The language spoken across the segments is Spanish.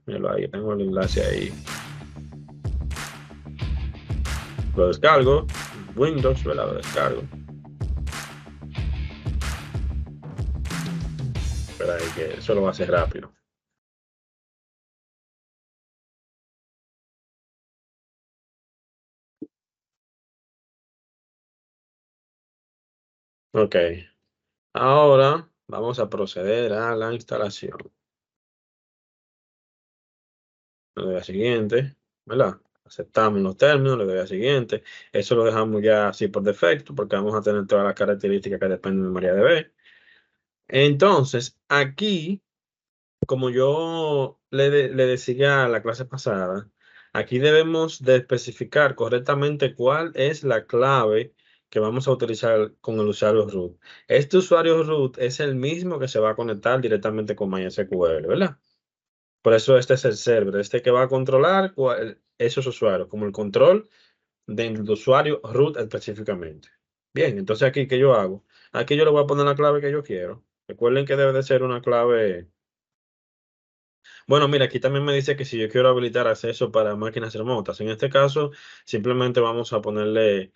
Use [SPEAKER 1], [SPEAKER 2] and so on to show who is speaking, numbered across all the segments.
[SPEAKER 1] Míralo ahí, tengo el enlace ahí. Lo descargo. Windows, ¿verdad? Lo descargo. Espera ahí que eso lo va a hacer rápido. Ok. Ahora vamos a proceder a la instalación. Le doy a siguiente, ¿verdad? Aceptamos los términos, le doy a siguiente. Eso lo dejamos ya así por defecto porque vamos a tener todas las características que dependen de MariaDB. Entonces, aquí, como yo le decía a la clase pasada, aquí debemos de especificar correctamente cuál es la clave que vamos a utilizar con el usuario root. Este usuario root es el mismo que se va a conectar directamente con MySQL, ¿verdad? Por eso este es el server, este que va a controlar esos usuarios, como el control del usuario root específicamente. Bien, entonces aquí, ¿qué yo hago? Aquí yo le voy a poner la clave que yo quiero. Recuerden que debe de ser una clave. Bueno, mira, aquí también me dice que si yo quiero habilitar acceso para máquinas remotas. En este caso, simplemente vamos a ponerle,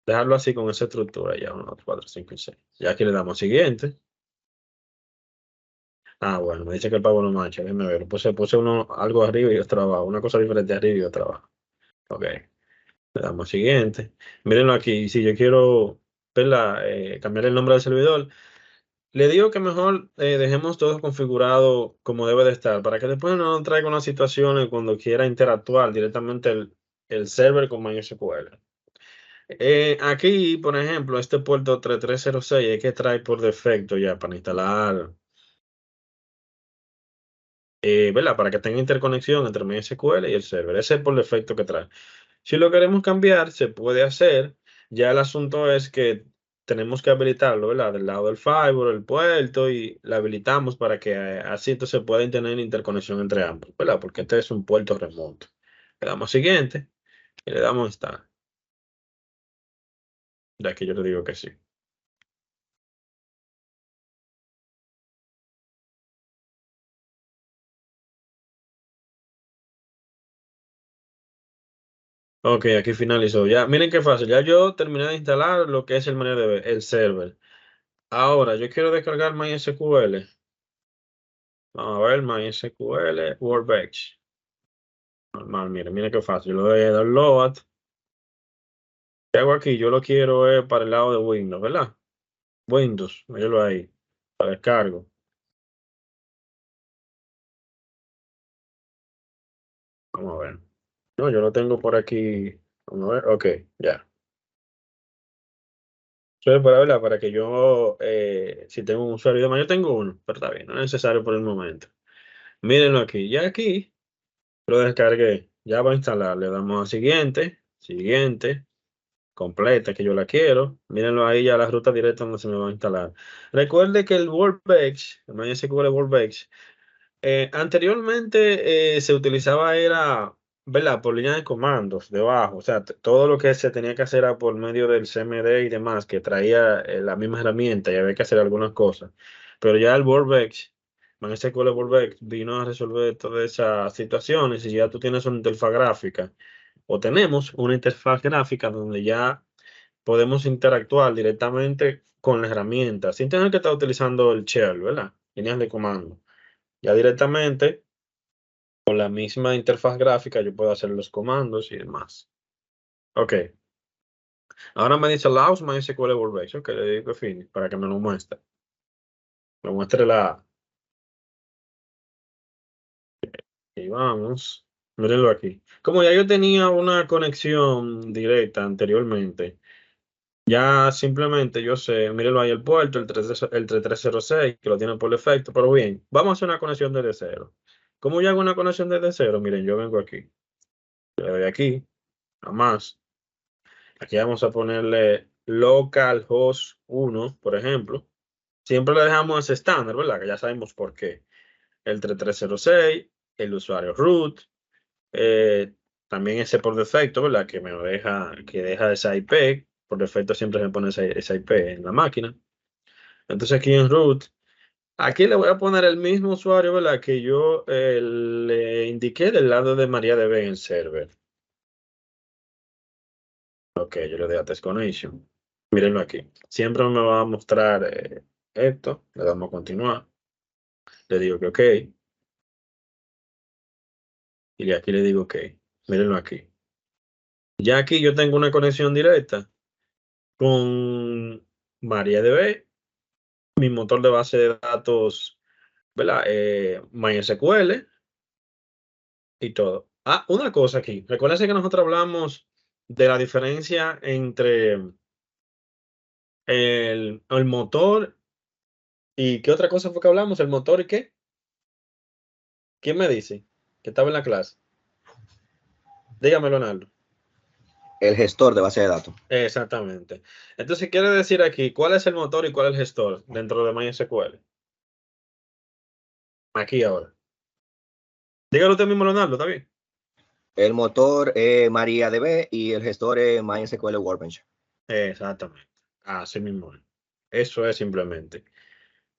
[SPEAKER 1] dejarlo así con esa estructura ya, 1, 2, 4, 5 y 6. Ya aquí le damos siguiente. Ah, bueno, me dice que el pago no marcha. Déjame ver. Puse uno, algo arriba y otro abajo. Una cosa diferente arriba y otra abajo. Ok. Le damos siguiente. Mírenlo aquí. Si yo quiero, ¿verdad? Cambiar el nombre del servidor, le digo que mejor dejemos todo configurado como debe de estar, para que después no nos traiga unas situaciones cuando quiera interactuar directamente el server con MySQL. Aquí, por ejemplo, este puerto 3306 es que trae por defecto ya para instalar, ¿verdad? Para que tenga interconexión entre MySQL y el server. Ese es por defecto que trae. Si lo queremos cambiar, se puede hacer. Ya el asunto es que tenemos que habilitarlo, ¿verdad? Del lado del firewall, el puerto, y lo habilitamos para que así entonces pueden tener interconexión entre ambos, ¿verdad? Porque este es un puerto remoto. Le damos siguiente y le damos install. Ya que yo le digo que sí. Ok, aquí finalizó. Ya, miren qué fácil. Ya yo terminé de instalar lo que es el MariaDB, el server. Ahora, yo quiero descargar MySQL. Vamos a ver, MySQL Workbench. Normal, mira qué fácil. Yo le doy a download. ¿Qué hago aquí? Yo lo quiero para el lado de Windows, ¿verdad? Windows, míralo ahí. Para descargo. Vamos a ver. No, yo lo tengo por aquí. Vamos a ver. Ok, ya. Eso es para, ¿verdad? Para que yo, si tengo un usuario de más, yo tengo uno, pero está bien, no es necesario por el momento. Mírenlo aquí. Ya aquí lo descargué. Ya va a instalar. Le damos a siguiente, siguiente. Completa que yo la quiero. Mírenlo ahí ya la ruta directa donde se me va a instalar. Recuerde que el Workbench, el MySQL Workbench, anteriormente se utilizaba era, ¿verdad? Por línea de comandos debajo. O sea, todo lo que se tenía que hacer era por medio del CMD y demás, que traía la misma herramienta y había que hacer algunas cosas. Pero ya el Workbench, MySQL Workbench vino a resolver todas esas situaciones y ya tú tienes una interfaz gráfica o tenemos una interfaz gráfica donde ya podemos interactuar directamente con la herramienta sin tener que estar utilizando el shell, ¿verdad? Líneas de comando. Ya directamente con la misma interfaz gráfica yo puedo hacer los comandos y demás. Ok. Ahora me dice allows MySQL Workbench. Ok, le digo finish para que me lo muestre. Me muestre la. Y vamos. Mírenlo aquí. Como ya yo tenía una conexión directa anteriormente, ya simplemente yo sé, mírenlo ahí el puerto, el 3306 que lo tiene por defecto, pero bien, vamos a hacer una conexión desde cero. ¿Cómo yo hago una conexión desde cero? Miren, yo vengo aquí, le doy aquí, a más. Aquí vamos a ponerle localhost 1, por ejemplo. Siempre le dejamos ese estándar, ¿verdad? Que ya sabemos por qué. El 3306, el usuario root, eh, también ese por defecto, ¿verdad? Que me deja, que deja esa IP. Por defecto siempre se pone esa IP en la máquina. Entonces aquí en root Aquí le voy a poner el mismo usuario, ¿verdad? Que yo le indiqué del lado de MariaDB en el server. Ok, yo le doy a Test Connection. Mírenlo aquí. Siempre me va a mostrar esto. Le damos a continuar. Le digo que ok. Y aquí le digo ok. Mírenlo aquí. Ya aquí yo tengo una conexión directa con MariaDB, mi motor de base de datos, ¿verdad? MySQL y todo. Ah, una cosa aquí. Recuérdense que nosotros hablamos de la diferencia entre el motor y ¿qué otra cosa fue que hablamos? ¿El motor y qué? ¿Quién me dice? Que estaba en la clase. Dígame, Leonardo.
[SPEAKER 2] El gestor de base de datos.
[SPEAKER 1] Exactamente. Entonces, quiere decir aquí, ¿cuál es el motor y cuál es el gestor dentro de MySQL? Aquí ahora. Dígalo usted mismo, Leonardo, ¿está bien?
[SPEAKER 2] El motor es MariaDB y el gestor es MySQL Workbench.
[SPEAKER 1] Exactamente. Así mismo. Eso es simplemente.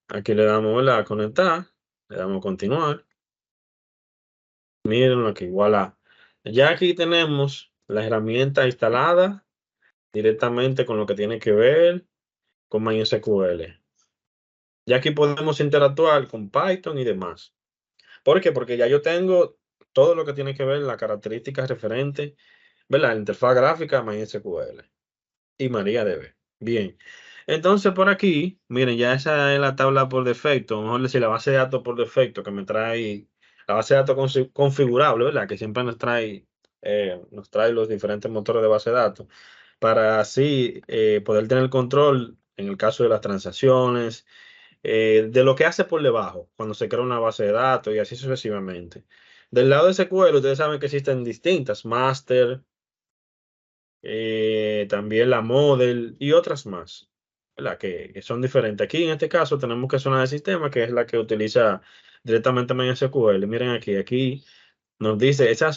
[SPEAKER 1] Aquí le damos, ¿verdad? A conectar. Le damos a continuar. Mírenlo aquí, voilà. Ya aquí tenemos la herramienta instalada directamente con lo que tiene que ver con MySQL. Ya aquí podemos interactuar con Python y demás. ¿Por qué? Porque ya yo tengo todo lo que tiene que ver las características referentes, ¿verdad? La interfaz gráfica MySQL y MariaDB. Bien. Entonces por aquí, miren, ya esa es la tabla por defecto, mejor decir la base de datos por defecto que me trae la base de datos configurable, ¿verdad? Que siempre nos trae los diferentes motores de base de datos para así poder tener control en el caso de las transacciones, de lo que hace por debajo cuando se crea una base de datos y así sucesivamente. Del lado de SQL, ustedes saben que existen distintas, master, también la model y otras más, ¿verdad? Que son diferentes. Aquí en este caso tenemos que zona de sistema, que es la que utiliza directamente MySQL. Miren aquí nos dice, esa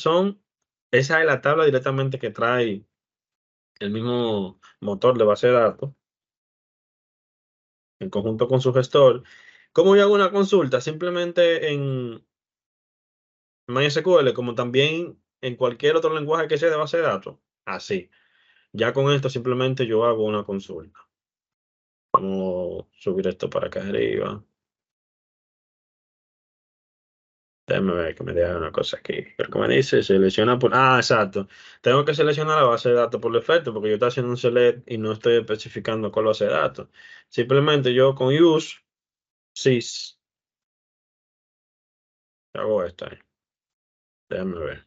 [SPEAKER 1] es la tabla directamente que trae el mismo motor de base de datos en conjunto con su gestor. ¿Cómo yo hago una consulta? Simplemente en MySQL, como también en cualquier otro lenguaje que sea de base de datos. Así. Ya con esto simplemente yo hago una consulta. Vamos a subir esto para acá arriba. Déjame ver que me deja una cosa aquí. Pero que me dice, selecciona por... Ah, exacto. Tengo que seleccionar la base de datos por defecto porque yo estoy haciendo un select y no estoy especificando cuál base de datos. Simplemente yo con use sys hago esto ahí. Déjame ver.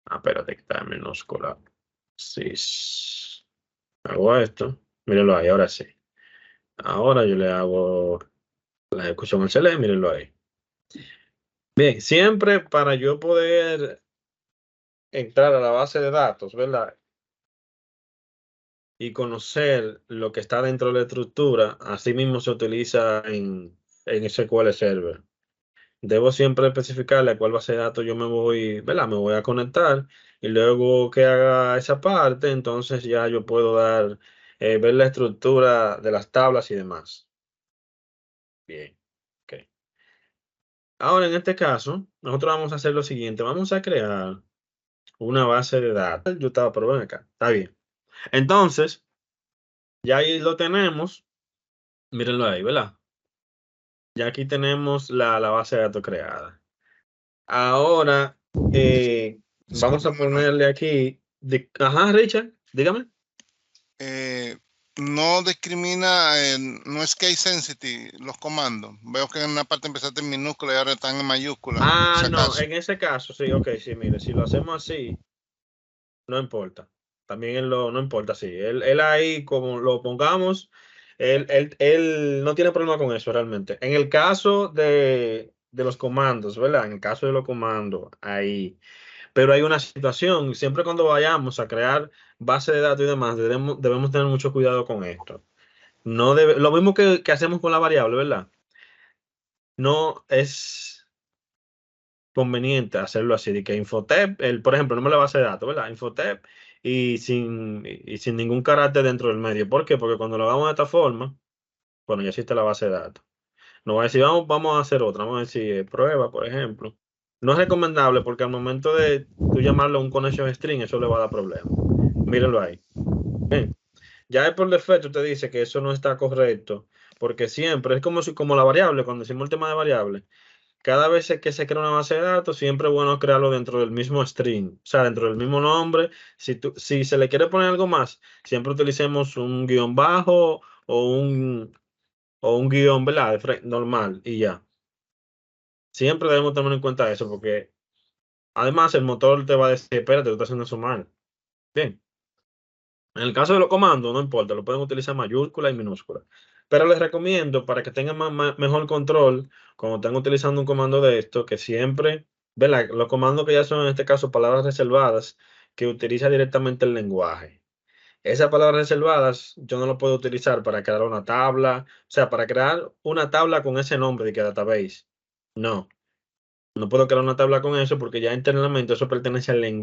[SPEAKER 1] Ah, espérate que está en minúscula. Sys. Hago esto. Mírenlo ahí, ahora sí. Ahora yo le hago la ejecución al select, mírenlo ahí. Bien, siempre para yo poder entrar a la base de datos, ¿verdad? Y conocer lo que está dentro de la estructura, así mismo se utiliza en SQL Server. Debo siempre especificarle a cuál base de datos yo me voy, ¿verdad? Me voy a conectar y luego que haga esa parte, entonces ya yo puedo ver la estructura de las tablas y demás. Bien, ok. Ahora en este caso, nosotros vamos a hacer lo siguiente, vamos a crear una base de datos. Yo estaba por ver acá, está bien. Entonces, ya ahí lo tenemos. Mírenlo ahí, ¿verdad? Ya aquí tenemos la base de datos creada. Ahora, vamos a
[SPEAKER 3] Disculpa, Manuel.
[SPEAKER 1] ponerle aquí. Ajá, Richard, dígame.
[SPEAKER 3] No discrimina, no es case sensitive los comandos. Veo que en una parte empezaste en minúscula y ahora están en mayúscula,
[SPEAKER 1] Ah,
[SPEAKER 3] si
[SPEAKER 1] no,
[SPEAKER 3] acaso.
[SPEAKER 1] en ese caso, sí, ok, sí, mire, si lo hacemos así, no importa. También no importa, sí. Él ahí, como lo pongamos, él no tiene problema con eso realmente. En el caso de los comandos, ¿verdad? En el caso de los comandos, ahí. Pero hay una situación, siempre cuando vayamos a crear base de datos y demás, debemos tener mucho cuidado con esto. Lo mismo que hacemos con la variable, ¿verdad? No es conveniente hacerlo así, de que Infotep, por ejemplo, no me la base de datos, ¿verdad? Infotep y sin ningún carácter dentro del medio. ¿Por qué? Porque cuando lo hagamos de esta forma, bueno, ya existe la base de datos. No va a decir, vamos a hacer otra, vamos a decir prueba, por ejemplo. No es recomendable porque al momento de tú llamarlo un connection string, eso le va a dar problemas. Mírenlo ahí. Bien. Ya por defecto te dice que eso no está correcto, porque siempre es como la variable, cuando decimos el tema de variable, cada vez que se crea una base de datos, siempre es bueno crearlo dentro del mismo string, o sea, dentro del mismo nombre. Si se le quiere poner algo más, siempre utilicemos un guión bajo o un guión, ¿verdad? Normal y ya. Siempre debemos tener en cuenta eso, porque además el motor te va a decir, espérate, tú estás haciendo eso mal. Bien. En el caso de los comandos, no importa, lo pueden utilizar mayúscula y minúscula. Pero les recomiendo, para que tengan mejor control, cuando estén utilizando un comando de esto, que siempre, ¿verdad? Los comandos que ya son en este caso palabras reservadas, que utiliza directamente el lenguaje. Esas palabras reservadas yo no lo puedo utilizar para crear una tabla, o sea, para crear una tabla con ese nombre de que database. No, no puedo crear una tabla con eso porque ya internamente eso pertenece al lenguaje.